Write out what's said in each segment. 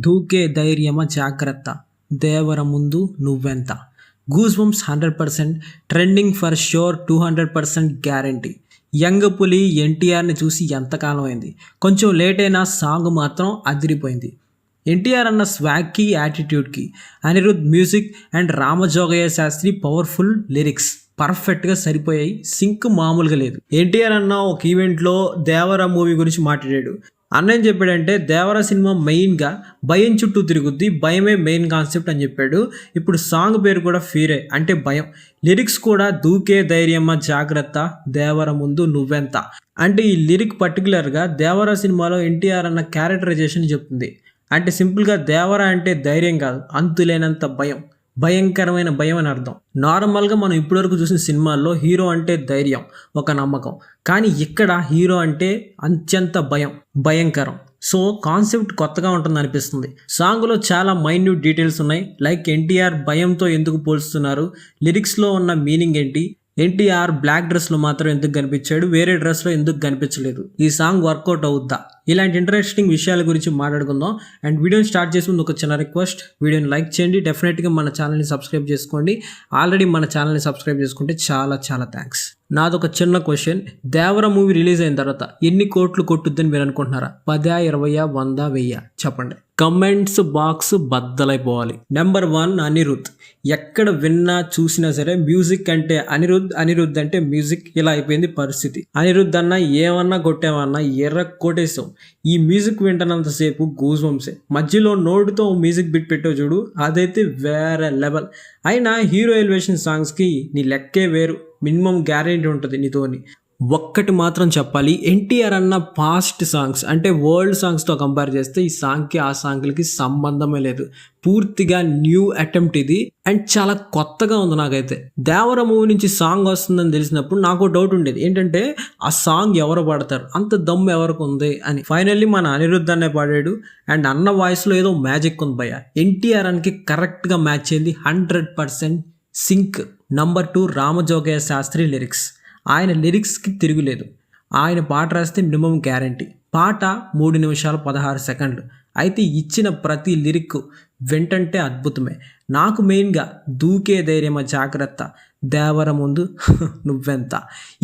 దూకే ధైర్యమ జాగ్రత్త, దేవర ముందు నువ్వెంత. Goose bumps 100%, trending for sure 200% guarantee. Young పులి ఎన్టీఆర్ని చూసి ఎంతకాలం అయింది. కొంచెం లేట్ అయినా సాంగ్ మాత్రం అదిరిపోయింది. ఎన్టీఆర్ అన్న స్వాగ్కి యాటిట్యూడ్కి Anirudh music and Ramajogayya Sastry powerful lyrics పర్ఫెక్ట్గా సరిపోయాయి. సింక్ మామూలుగా లేదు. ఎన్టీఆర్ అన్న ఒక ఈవెంట్లో దేవర మూవీ గురించి మాట్లాడాడు. అన్న ఏం చెప్పాడంటే, దేవర సినిమా మెయిన్గా భయం చుట్టూ తిరుగుద్ది, భయమే మెయిన్ కాన్సెప్ట్ అని చెప్పాడు. ఇప్పుడు సాంగ్ పేరు కూడా ఫీరే అంటే భయం. లిరిక్స్ కూడా దూకే ధైర్యమ్మ జాగ్రత్త, దేవర ముందు నువ్వెంత. అంటే ఈ లిరిక్ పర్టికులర్గా దేవర సినిమాలో ఎన్టీఆర్ అన్న క్యారెక్టరైజేషన్ చెప్తుంది. అంటే సింపుల్గా దేవర అంటే ధైర్యం కాదు, అంతులేనంత భయం, భయంకరమైన భయం అని అర్థం. నార్మల్గా మనం ఇప్పటివరకు చూసిన సినిమాల్లో హీరో అంటే ధైర్యం, ఒక నమ్మకం. కానీ ఇక్కడ హీరో అంటే అత్యంత భయం, భయంకరం. సో కాన్సెప్ట్ కొత్తగా ఉంటుంది అనిపిస్తుంది. సాంగ్లో చాలా మైన్యూట్ డీటెయిల్స్ ఉన్నాయి. లైక్ ఎన్టీఆర్ భయంతో ఎందుకు పోల్స్తున్నారు, లిరిక్స్లో ఉన్న మీనింగ్ ఏంటి, ఎన్టీఆర్ బ్లాక్ డ్రెస్లో మాత్రం ఎందుకు కనిపించాడు, వేరే డ్రెస్లో ఎందుకు కనిపించలేదు, ఈ సాంగ్ వర్కౌట్ అవుద్దా, ఇలాంటి ఇంట్రెస్టింగ్ విషయాల గురించి మాట్లాడుకుందాం. అండ్ వీడియోని స్టార్ట్ చేసి ముందు ఒక చిన్న రిక్వెస్ట్, వీడియోని లైక్ చేయండి, డెఫినెట్గా మన ఛానల్ని సబ్స్క్రైబ్ చేసుకోండి. ఆల్రెడీ మన ఛానల్ని సబ్స్క్రైబ్ చేసుకుంటే చాలా చాలా థ్యాంక్స్. నాదొక చిన్న క్వశ్చన్, దేవర మూవీ రిలీజ్ అయిన తర్వాత ఎన్ని కోట్లు కొట్టుద్దని మీరు అనుకుంటున్నారా? 10, 20, 100, 1000 చెప్పండి. కమెంట్స్ బాక్స్ బద్దలైపోవాలి. నెంబర్ 1 అనిరుద్. ఎక్కడ విన్నా చూసినా సరే మ్యూజిక్ అంటే అనిరుద్ అంటే మ్యూజిక్, ఇలా అయిపోయింది పరిస్థితి. అనిరుద్ అన్న ఏమన్నా కొట్టేమన్నా ఎర్ర కొట్టేసాం. ఈ మ్యూజిక్ వింటున్నంతసేపు గూస్ బంప్సే. మధ్యలో నోటుతో మ్యూజిక్ బిట్ పెట్టావు చూడు, అదైతే వేరే లెవెల్. అయినా హీరో ఎలివేషన్ సాంగ్స్కి నీ లెక్కే వేరు, మినిమం గ్యారెంటీ ఉంటుంది నీతోని. ఒక్కటి మాత్రం చెప్పాలి, ఎన్టీఆర్ అన్న పాస్ట్ సాంగ్స్ అంటే వరల్డ్ సాంగ్స్తో కంపేర్ చేస్తే ఈ సాంగ్కి ఆ సాంగ్లకి సంబంధమే లేదు. పూర్తిగా న్యూ అటెంప్ట్ ఇది, అండ్ చాలా కొత్తగా ఉంది నాకైతే. దేవర మూవీ నుంచి సాంగ్ వస్తుందని తెలిసినప్పుడు నాకు డౌట్ ఉండేది, ఏంటంటే ఆ సాంగ్ ఎవరు పాడతారు, అంత దమ్ము ఎవరికి ఉంది అని. ఫైనల్లీ మన అనిరుద్ధ్ అనే పాడాడు. అండ్ అన్న వాయిస్లో ఏదో మ్యాజిక్ ఉంది భయ్య. ఎన్టీఆర్ అన్కి కరెక్ట్గా మ్యాచ్ అయింది, 100% sync. Number 2 Ramajogayya Sastry lyrics. ఆయన లిరిక్స్కి తిరుగులేదు. ఆయన పాట రాస్తే మినిమం గ్యారంటీ. పాట 3 నిమిషాలు 16 సెకండ్లు. అయితే ఇచ్చిన ప్రతి లిరిక్ వెంటంటే అద్భుతమే. నాకు మెయిన్గా దూకే ధైర్యమ జాగ్రత్త, దేవర ముందు నువ్వెంత,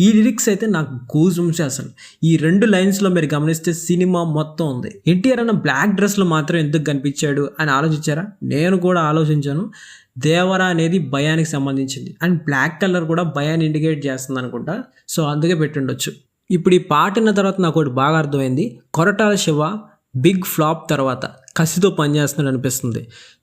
ఈ లిరిక్స్ అయితే నాకు గూస్ బంప్స్ అసలు. ఈ 2 లైన్స్లో మీరు గమనిస్తే సినిమా మొత్తం ఉంది. ఎన్టీఆర్ అన్న బ్లాక్ డ్రెస్లో మాత్రం ఎందుకు కనిపించాడు అని ఆలోచించారా? నేను కూడా ఆలోచించాను. దేవర అనేది భయానికి సంబంధించింది, అండ్ బ్లాక్ కలర్ కూడా భయాన్ని ఇండికేట్ చేస్తుంది అనుకుంటా. సో అందుకే పెట్టుండొచ్చు. ఇప్పుడు ఈ పాట విన్న తర్వాత నాకు ఒకటి బాగా అర్థమైంది. కొరటాల శివ బిగ్ ఫ్లాప్ తర్వాత కసితో పనిచేస్తున్నాడు అనిపిస్తుంది.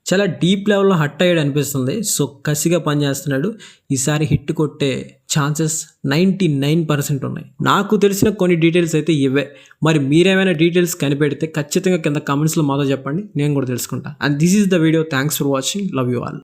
చాలా డీప్ లెవెల్లో హట్ అయ్యాడు అనిపిస్తుంది. సో కసిగా పనిచేస్తున్నాడు. ఈసారి హిట్ కొట్టే ఛాన్సెస్ 99% ఉన్నాయి. నాకు తెలిసిన కొన్ని డీటెయిల్స్ అయితే ఇవే. మరి మీరేమైనా డీటెయిల్స్ కనిపెడితే ఖచ్చితంగా కింద కమెంట్స్లో మాతో చెప్పండి, నేను కూడా తెలుసుకుంటా. And this is the video. Thanks for watching. Love you all.